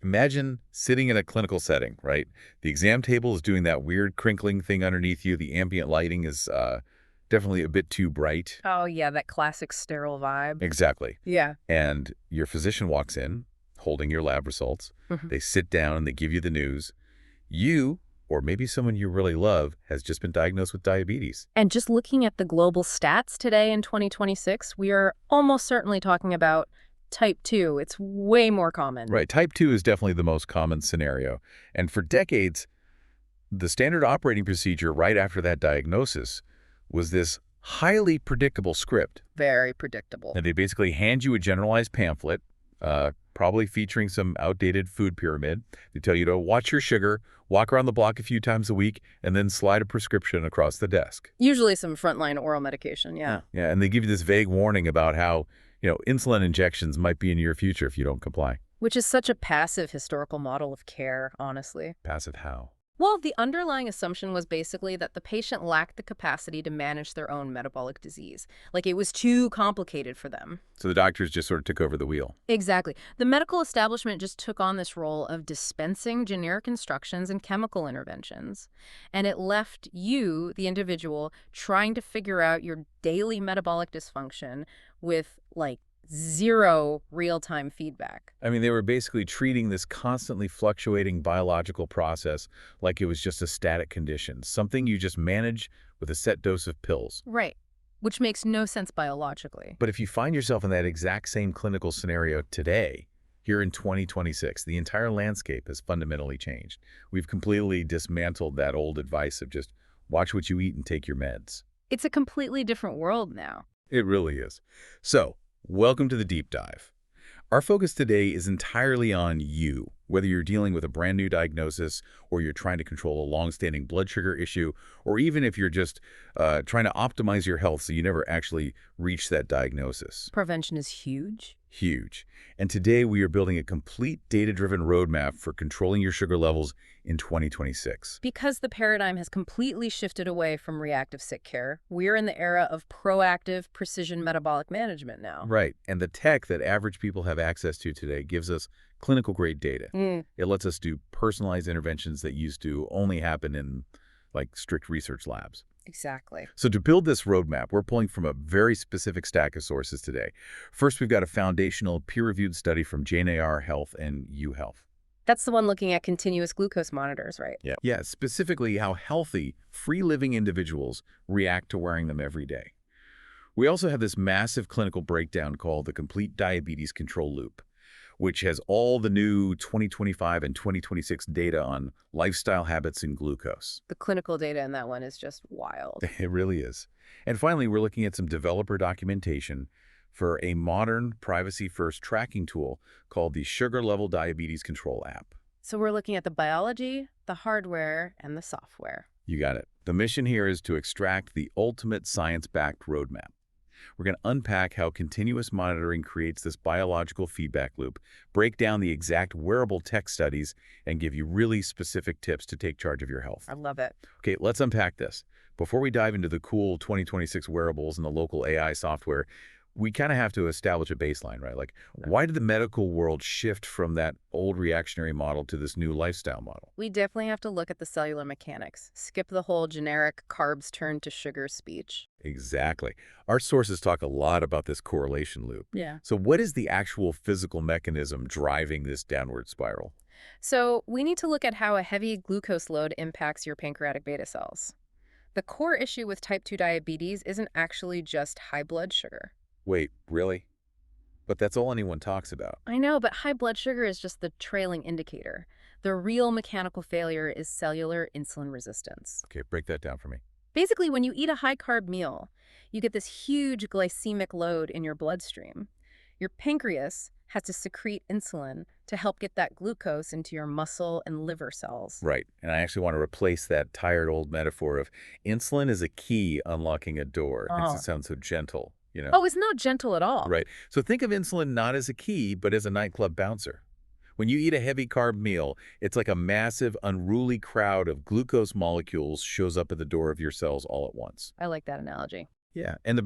Imagine sitting in a clinical setting, right? The exam table is doing that weird crinkling thing underneath you. The ambient lighting is definitely a bit too bright. Oh, yeah, that classic sterile vibe. Exactly. Yeah. And your physician walks in, holding your lab results. Mhm. They sit down and they give you the news. You, or maybe someone you really love, has just been diagnosed with diabetes. And just looking at the global stats today in 2026, we are almost certainly talking about type 2. It's way more common. Right. Type 2 is definitely the most common scenario. And for decades, the standard operating procedure right after that diagnosis was this highly predictable script. Very predictable. And they basically hand you a generalized pamphlet, probably featuring some outdated food pyramid. They tell you to watch your sugar, walk around the block a few times a week, and then slide a prescription across the desk. Usually some frontline oral medication, yeah. Yeah, and they give you this vague warning about how, insulin injections might be in your future if you don't comply. Which is such a passive historical model of care, honestly. Passive how? Well, the underlying assumption was basically that the patient lacked the capacity to manage their own metabolic disease. Like it was too complicated for them. So the doctors just sort of took over the wheel. Exactly. The medical establishment just took on this role of dispensing generic instructions and chemical interventions. And it left you, the individual, trying to figure out your daily metabolic dysfunction with, like, zero real-time feedback. I mean, they were basically treating this constantly fluctuating biological process like it was just a static condition, something you just manage with a set dose of pills. Right. Which makes no sense biologically. But if you find yourself in that exact same clinical scenario today, here in 2026, the entire landscape has fundamentally changed. We've completely dismantled that old advice of just watch what you eat and take your meds. It's a completely different world now. It really is. So, welcome to the deep dive. Our focus today is entirely on you, whether you're dealing with a brand new diagnosis or you're trying to control a long-standing blood sugar issue, or even if you're just trying to optimize your health so you never actually reach that diagnosis. Prevention is huge. Huge. And today we are building a complete data-driven roadmap for controlling your sugar levels in 2026. Because the paradigm has completely shifted away from reactive sick care, we're in the era of proactive precision metabolic management now. Right. And the tech that average people have access to today gives us clinical-grade data. It lets us do personalized interventions that used to only happen in, like, strict research labs. Exactly. So to build this roadmap, we're pulling from a very specific stack of sources today. First, we've got a foundational peer-reviewed study from JNAR Health and UHealth. That's the one looking at continuous glucose monitors, right? Yeah, specifically how healthy, free-living individuals react to wearing them every day. We also have this massive clinical breakdown called the Complete Diabetes Control Loop, which has all the new 2025 and 2026 data on lifestyle habits and glucose. The clinical data in that one is just wild. It really is. And finally, we're looking at some developer documentation for a modern privacy-first tracking tool called the Sugar Level Diabetes Control app. So we're looking at the biology, the hardware, and the software. You got it. The mission here is to extract the ultimate science-backed roadmap. We're going to unpack how continuous monitoring creates this biological feedback loop, break down the exact wearable tech studies, and give you really specific tips to take charge of your health. I love it. Okay, let's unpack this. Before we dive into the cool 2026 wearables and the local AI software, we kind of have to establish a baseline, right? Like, why did the medical world shift from that old reactionary model to this new lifestyle model? We definitely have to look at the cellular mechanics. Skip the whole generic carbs turn to sugar speech. Exactly. Our sources talk a lot about this correlation loop. Yeah. So what is the actual physical mechanism driving this downward spiral? So we need to look at how a heavy glucose load impacts your pancreatic beta cells. The core issue with type 2 diabetes isn't actually just high blood sugar. Wait, really? But that's all anyone talks about. I know, but high blood sugar is just the trailing indicator. The real mechanical failure is cellular insulin resistance. Okay, break that down for me. Basically, when you eat a high-carb meal, you get this huge glycemic load in your bloodstream. Your pancreas has to secrete insulin to help get that glucose into your muscle and liver cells. Right, and I actually want to replace that tired old metaphor of insulin is a key unlocking a door. It makes it sound so gentle, you know? Oh, it's not gentle at all. Right, so think of insulin not as a key, but as a nightclub bouncer. When you eat a heavy carb meal, it's like a massive, unruly crowd of glucose molecules shows up at the door of your cells all at once. I like that analogy. Yeah, and the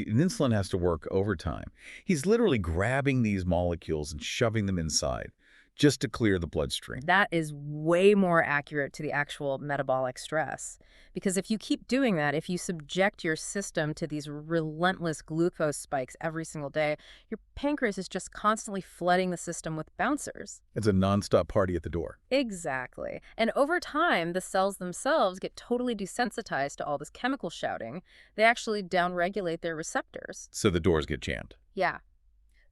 insulin has to work overtime. He's literally grabbing these molecules and shoving them inside, just to clear the bloodstream. That is way more accurate to the actual metabolic stress. Because if you keep doing that, if you subject your system to these relentless glucose spikes every single day, your pancreas is just constantly flooding the system with bouncers. It's a nonstop party at the door. Exactly. And over time, the cells themselves get totally desensitized to all this chemical shouting. They actually downregulate their receptors. So the doors get jammed. Yeah.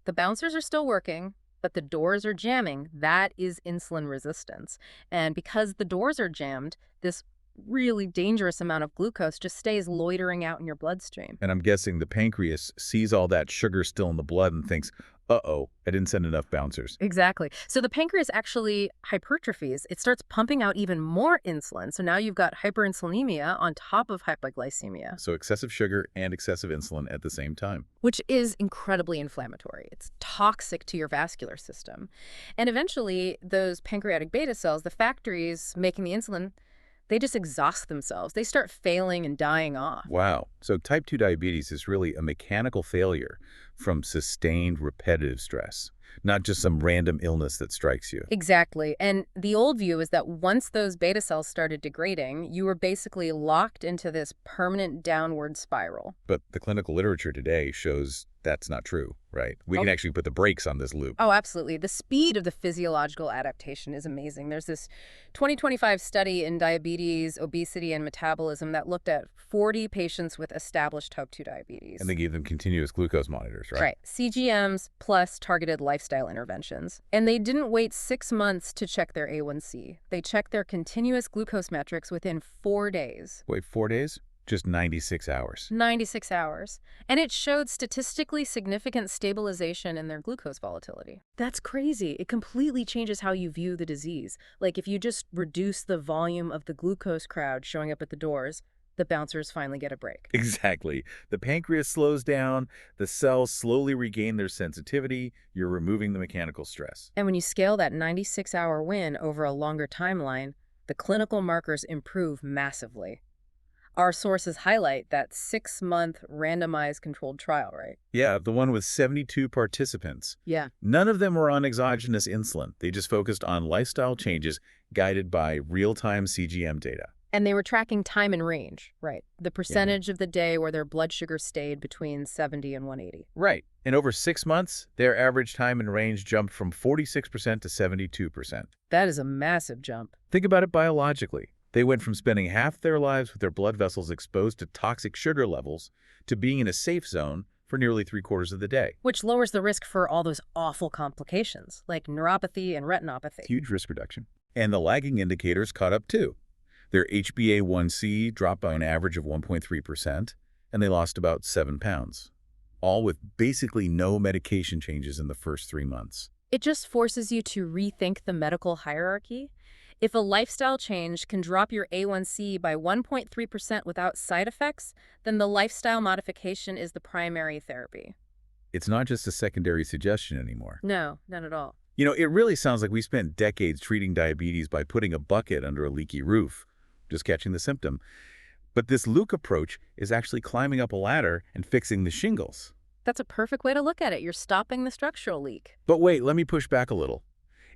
The bouncers are still working, but the doors are jamming. That is insulin resistance. And because the doors are jammed, this really dangerous amount of glucose just stays loitering out in your bloodstream. And I'm guessing the pancreas sees all that sugar still in the blood and thinks, uh-oh, I didn't send enough bouncers. Exactly. So the pancreas actually hypertrophies. It starts pumping out even more insulin. So now you've got hyperinsulinemia on top of hypoglycemia. So excessive sugar and excessive insulin at the same time. Which is incredibly inflammatory. It's toxic to your vascular system. And eventually, those pancreatic beta cells, the factories making the insulin, they just exhaust themselves. They start failing and dying off. Wow. So type 2 diabetes is really a mechanical failure from sustained repetitive stress, not just some random illness that strikes you. Exactly. And the old view is that once those beta cells started degrading, you were basically locked into this permanent downward spiral. But the clinical literature today shows that's not true, right? We can actually put the brakes on this loop. Oh, absolutely. The speed of the physiological adaptation is amazing. There's this 2025 study in diabetes, obesity, and metabolism that looked at 40 patients with established type 2 diabetes. And they gave them continuous glucose monitors, right? Right. CGMs plus targeted lifestyle interventions. And they didn't wait 6 months to check their A1C. They checked their continuous glucose metrics within 4 days. Wait, 4 days? Just 96 hours. 96 hours. And it showed statistically significant stabilization in their glucose volatility. That's crazy. It completely changes how you view the disease. Like if you just reduce the volume of the glucose crowd showing up at the doors, the bouncers finally get a break. Exactly. The pancreas slows down, the cells slowly regain their sensitivity, you're removing the mechanical stress. And when you scale that 96-hour win over a longer timeline, the clinical markers improve massively. Our sources highlight that 6-month randomized controlled trial, right? Yeah, the one with 72 participants. Yeah. None of them were on exogenous insulin. They just focused on lifestyle changes guided by real-time CGM data. And they were tracking time and range, right? The percentage of the day where their blood sugar stayed between 70 and 180. Right. In over 6 months, their average time and range jumped from 46% to 72%. That is a massive jump. Think about it biologically. They went from spending half their lives with their blood vessels exposed to toxic sugar levels to being in a safe zone for nearly 3/4 of the day. Which lowers the risk for all those awful complications, like neuropathy and retinopathy. Huge risk reduction. And the lagging indicators caught up too. Their HbA1c dropped by an average of 1.3%, and they lost about 7 pounds, all with basically no medication changes in the first 3 months. It just forces you to rethink the medical hierarchy. If a lifestyle change can drop your A1C by 1.3% without side effects, then the lifestyle modification is the primary therapy. It's not just a secondary suggestion anymore. No, not at all. You know, it really sounds like we spent decades treating diabetes by putting a bucket under a leaky roof, just catching the symptom. But this Luke approach is actually climbing up a ladder and fixing the shingles. That's a perfect way to look at it. You're stopping the structural leak. But wait, let me push back a little.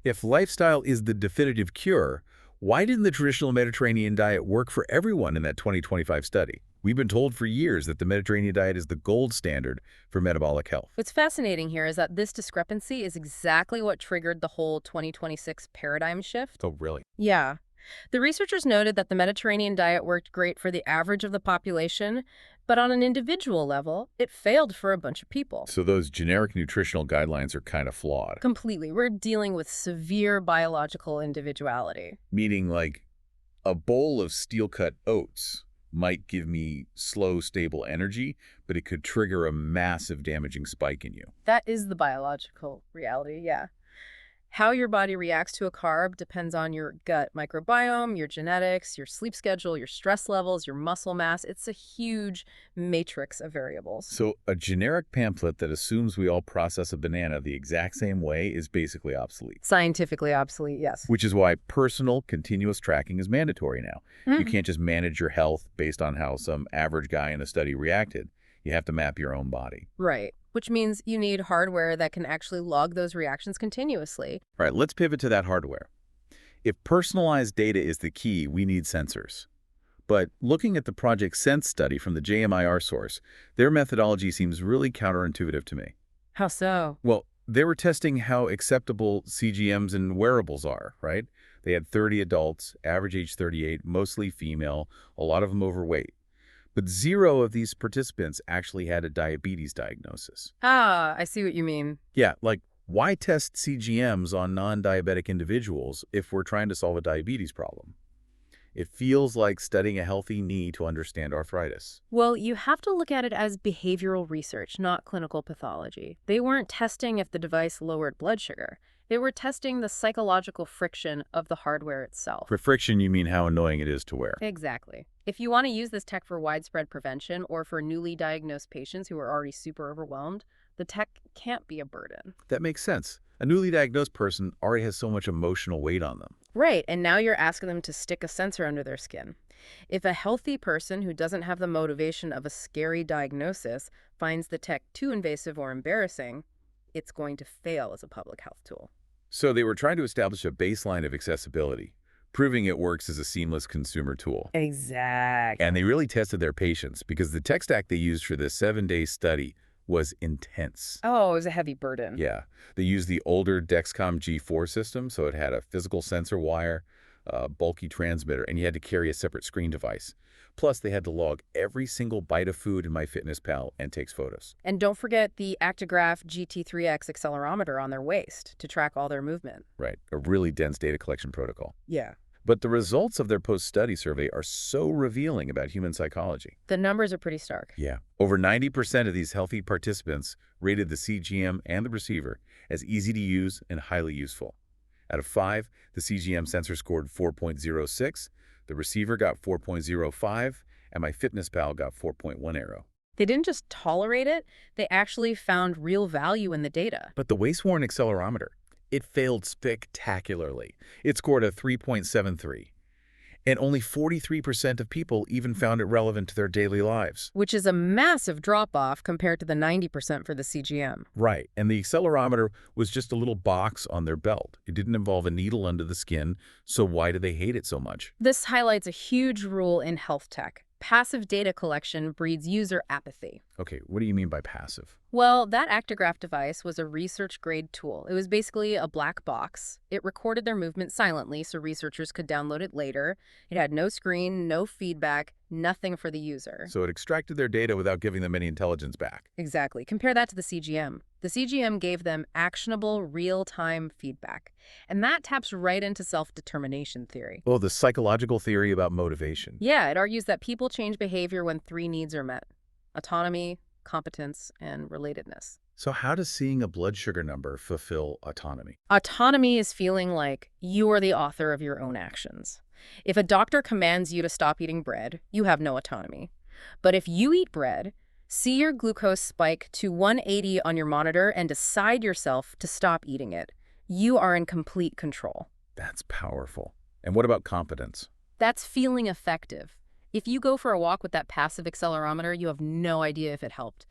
If lifestyle is the definitive cure, why didn't the traditional Mediterranean diet work for everyone in that 2025 study? We've been told for years that the Mediterranean diet is the gold standard for metabolic health. What's fascinating here is that this discrepancy is exactly what triggered the whole 2026 paradigm shift. Oh, really? Yeah. The researchers noted that the Mediterranean diet worked great for the average of the population, but on an individual level, it failed for a bunch of people. So those generic nutritional guidelines are kind of flawed. Completely. We're dealing with severe biological individuality. Meaning like a bowl of steel-cut oats might give me slow, stable energy, but it could trigger a massive damaging spike in you. That is the biological reality, yeah. How your body reacts to a carb depends on your gut microbiome, your genetics, your sleep schedule, your stress levels, your muscle mass. It's a huge matrix of variables. So a generic pamphlet that assumes we all process a banana the exact same way is basically obsolete. Scientifically obsolete, yes. Which is why personal, continuous tracking is mandatory now. You can't just manage your health based on how some average guy in a study reacted. You have to map your own body. Right. which means you need hardware that can actually log those reactions continuously. All right, let's pivot to that hardware. If personalized data is the key, we need sensors. But looking at the Project Sense study from the JMIR source, their methodology seems really counterintuitive to me. How so? Well, they were testing how acceptable CGMs and wearables are, right? They had 30 adults, average age 38, mostly female, a lot of them overweight. But 0 of these participants actually had a diabetes diagnosis. Ah, I see what you mean. Yeah, like, why test CGMs on non-diabetic individuals if we're trying to solve a diabetes problem? It feels like studying a healthy knee to understand arthritis. Well, you have to look at it as behavioral research, not clinical pathology. They weren't testing if the device lowered blood sugar. They were testing the psychological friction of the hardware itself. For friction, you mean how annoying it is to wear. Exactly. If you want to use this tech for widespread prevention or for newly diagnosed patients who are already super overwhelmed, the tech can't be a burden. That makes sense. A newly diagnosed person already has so much emotional weight on them. Right, and now you're asking them to stick a sensor under their skin. If a healthy person who doesn't have the motivation of a scary diagnosis finds the tech too invasive or embarrassing, it's going to fail as a public health tool. So they were trying to establish a baseline of accessibility, proving it works as a seamless consumer tool. Exactly. And they really tested their patience because the tech stack they used for this 7-day study was intense. Oh, it was a heavy burden. Yeah, they used the older Dexcom G4 system, so it had a physical sensor wire, a bulky transmitter, and you had to carry a separate screen device. Plus, they had to log every single bite of food in MyFitnessPal and takes photos. And don't forget the Actigraph GT3X accelerometer on their waist to track all their movement. Right, a really dense data collection protocol. Yeah. But the results of their post-study survey are so revealing about human psychology. The numbers are pretty stark. Yeah. Over 90% of these healthy participants rated the CGM and the receiver as easy to use and highly useful. Out of 5, the CGM sensor scored 4.06, the receiver got 4.05, and MyFitnessPal got 4.10. They didn't just tolerate it, they actually found real value in the data. But the waist-worn accelerometer, it failed spectacularly. It scored a 3.73. And only 43% of people even found it relevant to their daily lives. Which is a massive drop-off compared to the 90% for the CGM. Right, and the accelerometer was just a little box on their belt. It didn't involve a needle under the skin, so why do they hate it so much? This highlights a huge rule in health tech. Passive data collection breeds user apathy. Okay, what do you mean by passive? Well, that Actigraph device was a research-grade tool. It was basically a black box. It recorded their movement silently so researchers could download it later. It had no screen, no feedback, nothing for the user. So it extracted their data without giving them any intelligence back. Exactly. Compare that to the CGM. The CGM gave them actionable, real-time feedback. And that taps right into self-determination theory. Oh, the psychological theory about motivation. Yeah, it argues that people change behavior when 3 needs are met: autonomy, competence, and relatedness. So how does seeing a blood sugar number fulfill autonomy? Autonomy is feeling like you are the author of your own actions. If a doctor commands you to stop eating bread, you have no autonomy. But if you eat bread, see your glucose spike to 180 on your monitor and decide yourself to stop eating it, you are in complete control. That's powerful. And what about competence? That's feeling effective. If you go for a walk with that passive accelerometer, you have no idea if it helped.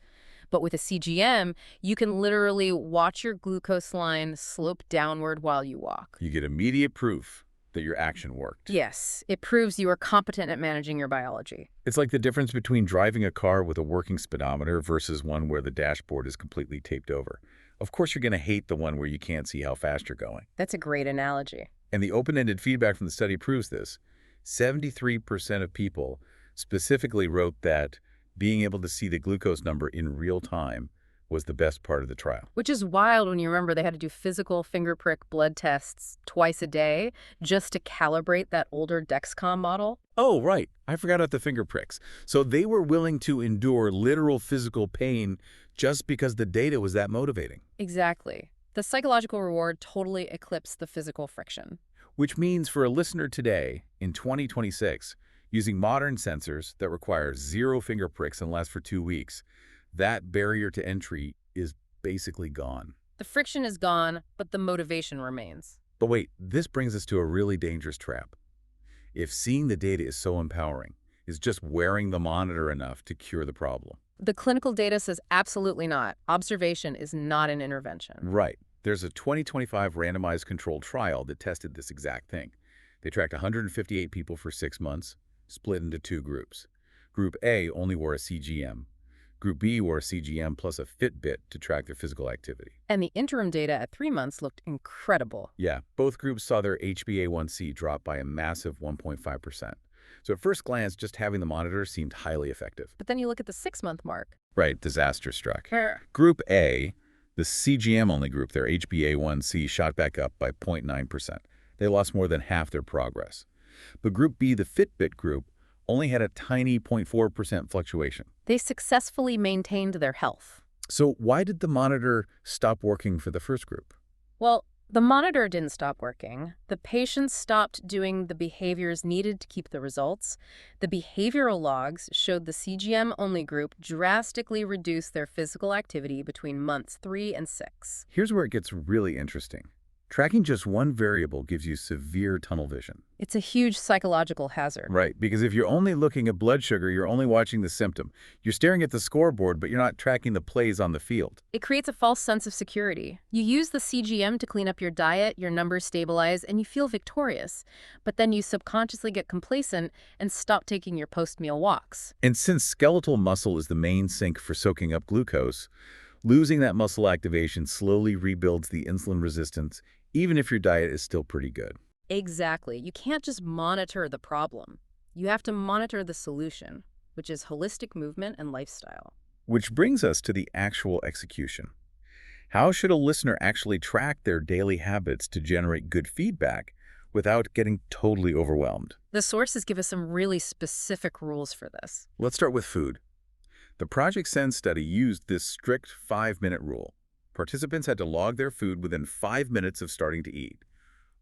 But with a CGM, you can literally watch your glucose line slope downward while you walk. You get immediate proof that your action worked. Yes, it proves you are competent at managing your biology. It's like the difference between driving a car with a working speedometer versus one where the dashboard is completely taped over. Of course, you're going to hate the one where you can't see how fast you're going. That's a great analogy. And the open-ended feedback from the study proves this. 73% of people specifically wrote that being able to see the glucose number in real time was the best part of the trial. Which is wild when you remember they had to do physical finger prick blood tests twice a day just to calibrate that older Dexcom model. Oh, right. I forgot about the finger pricks. So they were willing to endure literal physical pain just because the data was that motivating. Exactly. The psychological reward totally eclipsed the physical friction. Which means for a listener today, in 2026, using modern sensors that require 0 finger pricks and last for 2 weeks, that barrier to entry is basically gone. The friction is gone, but the motivation remains. But wait, this brings us to a really dangerous trap. If seeing the data is so empowering, Is just wearing the monitor enough to cure the problem? The clinical data says absolutely not. Observation is not an intervention. Right. There's a 2025 randomized controlled trial that tested this exact thing. They tracked 158 people for 6 months, split into 2 groups. Group A only wore a CGM. Group B wore a CGM plus a Fitbit to track their physical activity. And the interim data at 3 months looked incredible. Yeah, both groups saw their HbA1c drop by a massive 1.5%. So at first glance, just having the monitor seemed highly effective. But then you look at the 6-month mark. Right, disaster struck. Er. Group A, the CGM-only group, their HbA1c shot back up by 0.9%. They lost more than half their progress. But Group B, the Fitbit group, only had a tiny 0.4% fluctuation. They successfully maintained their health. So why did the monitor stop working for the first group? Well, the monitor didn't stop working. The patients stopped doing the behaviors needed to keep the results. The behavioral logs showed the CGM-only group drastically reduced their physical activity between months 3 and 6. Here's where it gets really interesting. Tracking just one variable gives you severe tunnel vision. It's a huge psychological hazard. Right, because if you're only looking at blood sugar, you're only watching the symptom. You're staring at the scoreboard, but you're not tracking the plays on the field. It creates a false sense of security. You use the CGM to clean up your diet, your numbers stabilize, and you feel victorious. But then you subconsciously get complacent and stop taking your post-meal walks. And since skeletal muscle is the main sink for soaking up glucose, losing that muscle activation slowly rebuilds the insulin resistance, even if your diet is still pretty good. Exactly. You can't just monitor the problem. You have to monitor the solution, which is holistic movement and lifestyle. Which brings us to the actual execution. How should a listener actually track their daily habits to generate good feedback without getting totally overwhelmed? The sources give us some really specific rules for this. Let's start with food. The Project Send study used this strict 5-minute rule. Participants had to log their food within 5 minutes of starting to eat.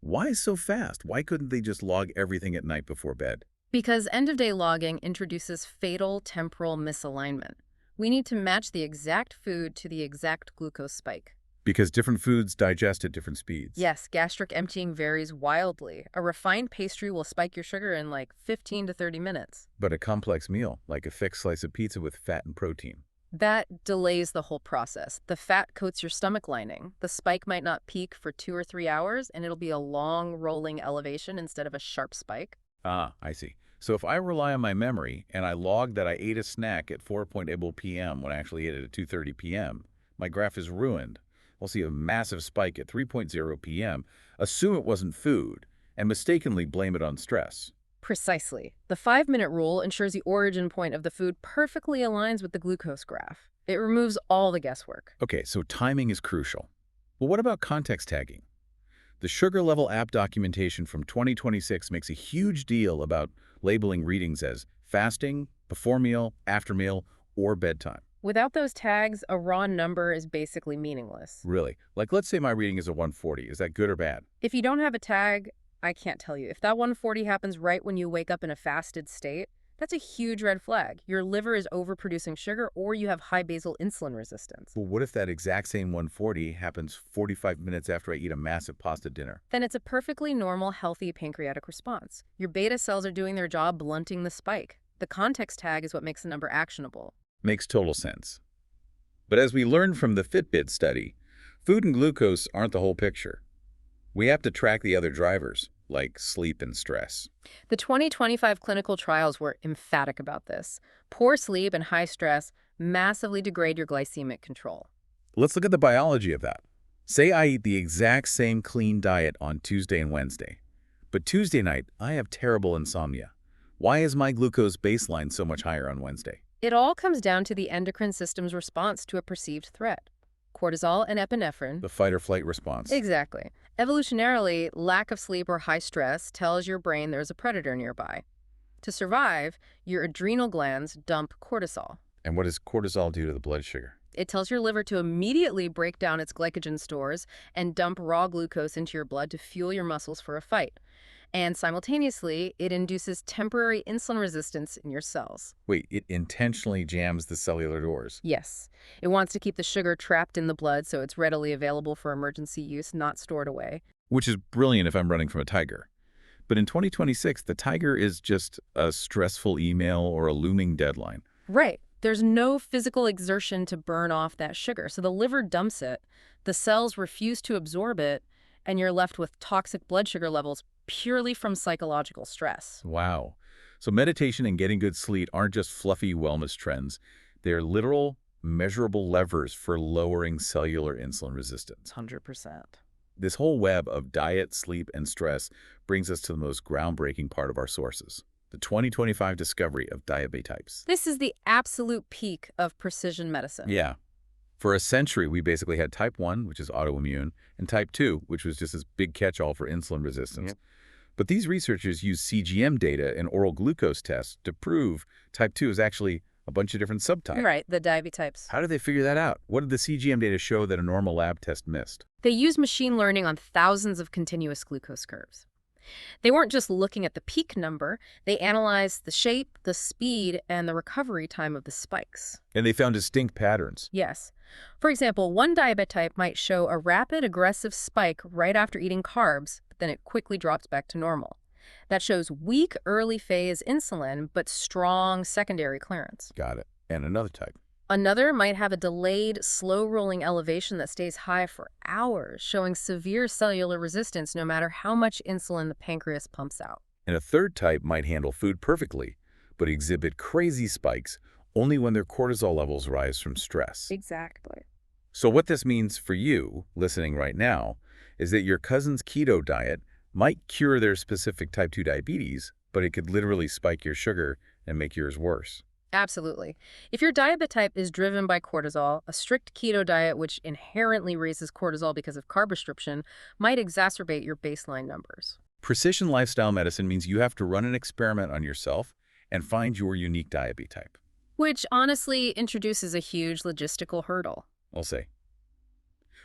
Why so fast? Why couldn't they just log everything at night before bed? Because end-of-day logging introduces fatal temporal misalignment. We need to match the exact food to the exact glucose spike. Because different foods digest at different speeds. Yes, gastric emptying varies wildly. A refined pastry will spike your sugar in like 15 to 30 minutes. But a complex meal, like a thick slice of pizza with fat and protein, that delays the whole process. The fat coats your stomach lining. The spike might not peak for 2 or 3 hours, and it'll be a long, rolling elevation instead of a sharp spike. Ah, I see. So if I rely on my memory and I log that I ate a snack at 4:00 p.m. when I actually ate it at 2:30 p.m., my graph is ruined. I'll see a massive spike at 3:00 p.m., assume it wasn't food, and mistakenly blame it on stress. Precisely. The 5-minute rule ensures the origin point of the food perfectly aligns with the glucose graph. It removes all the guesswork. Okay, so timing is crucial. But what about context tagging? The Sugar Level app documentation from 2026 makes a huge deal about labeling readings as fasting, before meal, after meal, or bedtime. Without those tags, a raw number is basically meaningless. Really? Like, let's say my reading is a 140. Is that good or bad? If you don't have a tag, I can't tell you. If that 140 happens right when you wake up in a fasted state, that's a huge red flag. Your liver is overproducing sugar or you have high basal insulin resistance. Well, what if that exact same 140 happens 45 minutes after I eat a massive pasta dinner? Then it's a perfectly normal, healthy pancreatic response. Your beta cells are doing their job blunting the spike. The context tag is what makes the number actionable. Makes total sense. But as we learned from the Fitbit study, food and glucose aren't the whole picture. We have to track the other drivers, like sleep and stress. The 2025 clinical trials were emphatic about this. Poor sleep and high stress massively degrade your glycemic control. Let's look at the biology of that. Say I eat the exact same clean diet on Tuesday and Wednesday, but Tuesday night I have terrible insomnia. Why is my glucose baseline so much higher on Wednesday? It all comes down to the endocrine system's response to a perceived threat. Cortisol and epinephrine. The fight or flight response. Exactly. Evolutionarily, lack of sleep or high stress tells your brain there's a predator nearby. To survive, your adrenal glands dump cortisol. And what does cortisol do to the blood sugar? It tells your liver to immediately break down its glycogen stores and dump raw glucose into your blood to fuel your muscles for a fight. And simultaneously, it induces temporary insulin resistance in your cells. Wait, it intentionally jams the cellular doors? Yes. It wants to keep the sugar trapped in the blood so it's readily available for emergency use, not stored away. Which is brilliant if I'm running from a tiger. But in 2026, the tiger is just a stressful email or a looming deadline. Right. There's no physical exertion to burn off that sugar, so the liver dumps it, the cells refuse to absorb it, and you're left with toxic blood sugar levels purely from psychological stress. Wow. So meditation and getting good sleep aren't just fluffy wellness trends. They're literal, measurable levers for lowering cellular insulin resistance. 100%. This whole web of diet, sleep, and stress brings us to the most groundbreaking part of our sources, the 2025 discovery of diabetypes. This is the absolute peak of precision medicine. Yeah. For a century, we basically had type 1, which is autoimmune, and type 2, which was just this big catch-all for insulin resistance. Yep. But these researchers use CGM data and oral glucose tests to prove type 2 is actually a bunch of different subtypes. Right, the diabetypes. How did they figure that out? What did the CGM data show that a normal lab test missed? They use machine learning on thousands of continuous glucose curves. They weren't just looking at the peak number, they analyzed the shape, the speed, and the recovery time of the spikes. And they found distinct patterns. Yes. For example, one diabetype might show a rapid, aggressive spike right after eating carbs, but then it quickly drops back to normal. That shows weak early phase insulin, but strong secondary clearance. Got it. And another type. Another might have a delayed, slow-rolling elevation that stays high for hours, showing severe cellular resistance no matter how much insulin the pancreas pumps out. And a third type might handle food perfectly, but exhibit crazy spikes only when their cortisol levels rise from stress. Exactly. So what this means for you, listening right now, is that your cousin's keto diet might cure their specific type 2 diabetes, but it could literally spike your sugar and make yours worse. Absolutely. If your diabetype is driven by cortisol, a strict keto diet, which inherently raises cortisol because of carb restriction, might exacerbate your baseline numbers. Precision lifestyle medicine means you have to run an experiment on yourself and find your unique diabetype. Which honestly introduces a huge logistical hurdle. I'll say.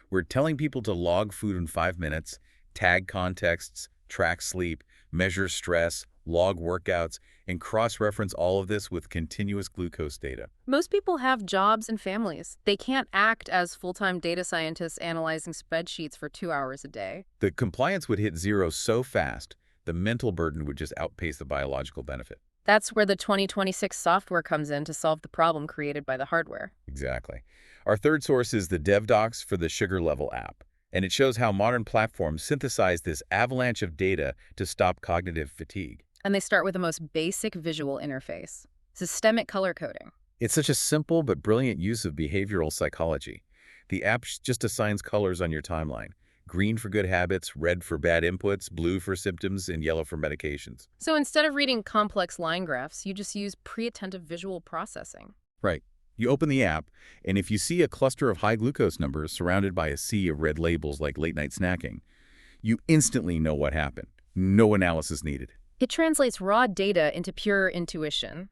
We're telling people to log food in 5 minutes, tag contexts, track sleep, measure stress, log workouts, and cross-reference all of this with continuous glucose data. Most people have jobs and families. They can't act as full-time data scientists analyzing spreadsheets for 2 hours a day. The compliance would hit zero so fast, the mental burden would just outpace the biological benefit. That's where the 2026 software comes in to solve the problem created by the hardware. Exactly. Our third source is the DevDocs for the Sugar Level app, and it shows how modern platforms synthesize this avalanche of data to stop cognitive fatigue. And they start with the most basic visual interface, systemic color coding. It's such a simple but brilliant use of behavioral psychology. The app just assigns colors on your timeline. Green for good habits, red for bad inputs, blue for symptoms, and yellow for medications. So instead of reading complex line graphs, you just use pre-attentive visual processing. Right. You open the app, and if you see a cluster of high glucose numbers surrounded by a sea of red labels like late-night snacking, you instantly know what happened. No analysis needed. It translates raw data into pure intuition.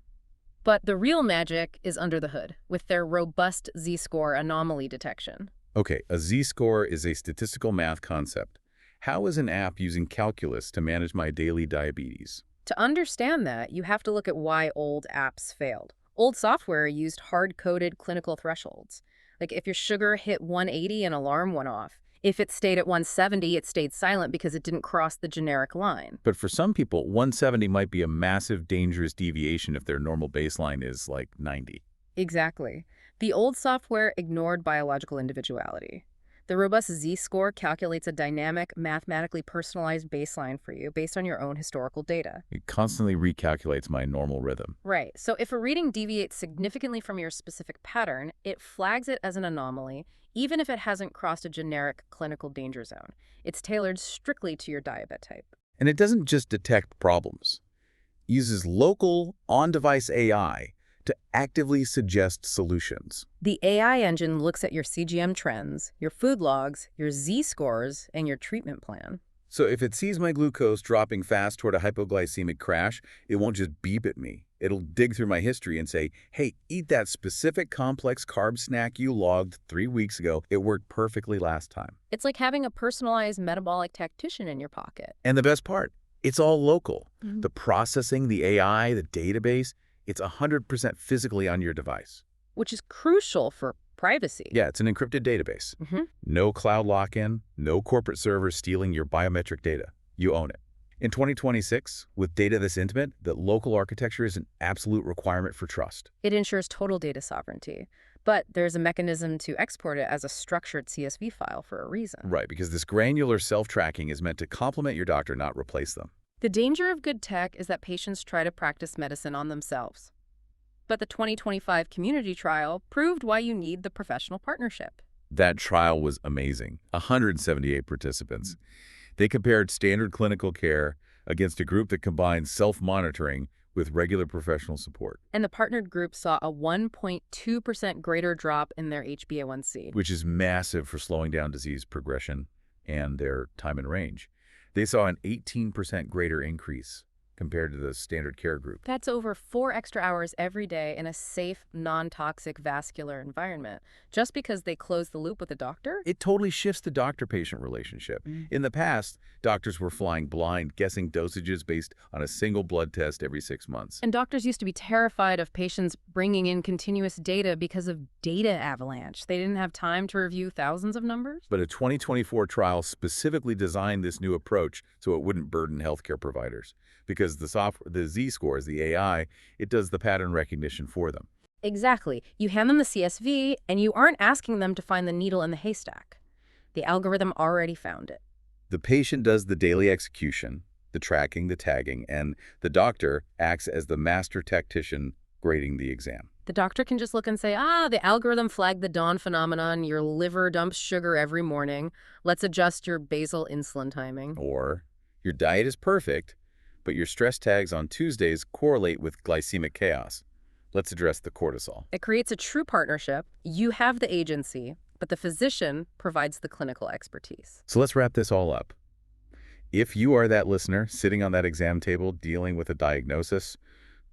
But the real magic is under the hood, with their robust Z-score anomaly detection. Okay, a Z-score is a statistical math concept. How is an app using calculus to manage my daily diabetes? To understand that, you have to look at why old apps failed. Old software used hard-coded clinical thresholds. Like if your sugar hit 180, an alarm went off. If it stayed at 170, it stayed silent because it didn't cross the generic line. But for some people, 170 might be a massive, dangerous deviation if their normal baseline is like 90. Exactly. The old software ignored biological individuality. The robust Z-score calculates a dynamic, mathematically personalized baseline for you based on your own historical data. It constantly recalculates my normal rhythm. Right. So if a reading deviates significantly from your specific pattern, it flags it as an anomaly, even if it hasn't crossed a generic clinical danger zone. It's tailored strictly to your diabetes type. And it doesn't just detect problems. It uses local, on-device AI to actively suggest solutions. The AI engine looks at your CGM trends, your food logs, your Z-scores, and your treatment plan. So if it sees my glucose dropping fast toward a hypoglycemic crash, it won't just beep at me. It'll dig through my history and say, hey, eat that specific complex carb snack you logged 3 weeks ago. It worked perfectly last time. It's like having a personalized metabolic tactician in your pocket. And the best part, it's all local. Mm-hmm. The processing, the AI, the database, it's 100% physically on your device. Which is crucial for privacy. Yeah, it's an encrypted database. Mm-hmm. No cloud lock-in, no corporate servers stealing your biometric data. You own it. In 2026, with data this intimate, that local architecture is an absolute requirement for trust. It ensures total data sovereignty, but there's a mechanism to export it as a structured CSV file for a reason. Right, because this granular self-tracking is meant to complement your doctor, not replace them. The danger of good tech is that patients try to practice medicine on themselves. But the 2025 community trial proved why you need the professional partnership. That trial was amazing. 178 participants. They compared standard clinical care against a group that combined self-monitoring with regular professional support, And the partnered group saw a 1.2% greater drop in their HbA1c. which is massive for slowing down disease progression and their time in range. They saw an 18% greater increase compared to the standard care group. That's over 4 extra hours every day in a safe, non-toxic vascular environment, just because they closed the loop with a doctor? It totally shifts the doctor-patient relationship. In the past, doctors were flying blind, guessing dosages based on a single blood test every 6 months. And doctors used to be terrified of patients bringing in continuous data because of data avalanche. They didn't have time to review thousands of numbers. But a 2024 trial specifically designed this new approach so it wouldn't burden healthcare providers. Because the software, the Z-scores, the AI, it does the pattern recognition for them. Exactly. You hand them the CSV, and you aren't asking them to find the needle in the haystack. The algorithm already found it. The patient does the daily execution, the tracking, the tagging, and the doctor acts as the master tactician grading the exam. The doctor can just look and say, the algorithm flagged the dawn phenomenon. Your liver dumps sugar every morning. Let's adjust your basal insulin timing. Or, your diet is perfect, but your stress tags on Tuesdays correlate with glycemic chaos. Let's address the cortisol. It creates a true partnership. You have the agency, but the physician provides the clinical expertise. So let's wrap this all up. If you are that listener sitting on that exam table dealing with a diagnosis,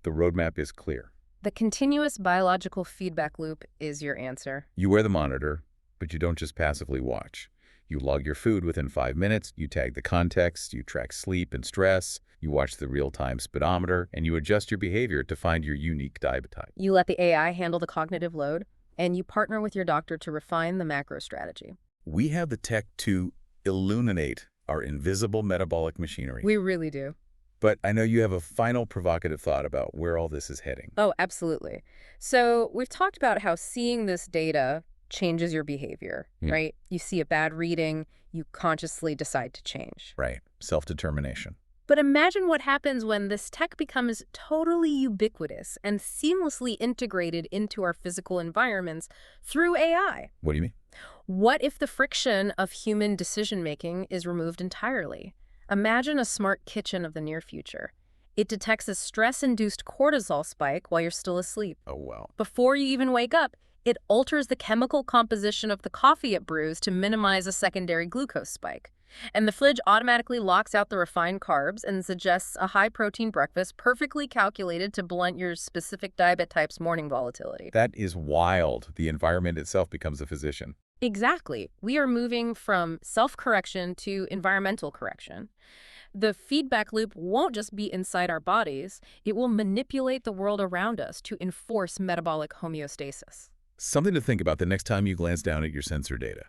the roadmap is clear. The continuous biological feedback loop is your answer. You wear the monitor, but you don't just passively watch. You log your food within 5 minutes, you tag the context, you track sleep and stress, you watch the real-time speedometer, and you adjust your behavior to find your unique diabetype. You let the AI handle the cognitive load, and you partner with your doctor to refine the macro strategy. We have the tech to illuminate our invisible metabolic machinery. We really do. But I know you have a final provocative thought about where all this is heading. Oh, absolutely. So we've talked about how seeing this data changes your behavior, right? You see a bad reading, you consciously decide to change. Right. Self-determination. But imagine what happens when this tech becomes totally ubiquitous and seamlessly integrated into our physical environments through AI. What do you mean? What if the friction of human decision-making is removed entirely? Imagine a smart kitchen of the near future. It detects a stress-induced cortisol spike while you're still asleep. Oh, well. Before you even wake up, it alters the chemical composition of the coffee it brews to minimize a secondary glucose spike. And the fridge automatically locks out the refined carbs and suggests a high-protein breakfast perfectly calculated to blunt your specific diabetype's morning volatility. That is wild. The environment itself becomes a physician. Exactly. We are moving from self-correction to environmental correction. The feedback loop won't just be inside our bodies. It will manipulate the world around us to enforce metabolic homeostasis. Something to think about the next time you glance down at your sensor data.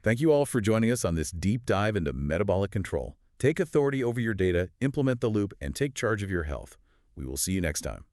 Thank you all for joining us on this deep dive into metabolic control. Take authority over your data, implement the loop, and take charge of your health. We will see you next time.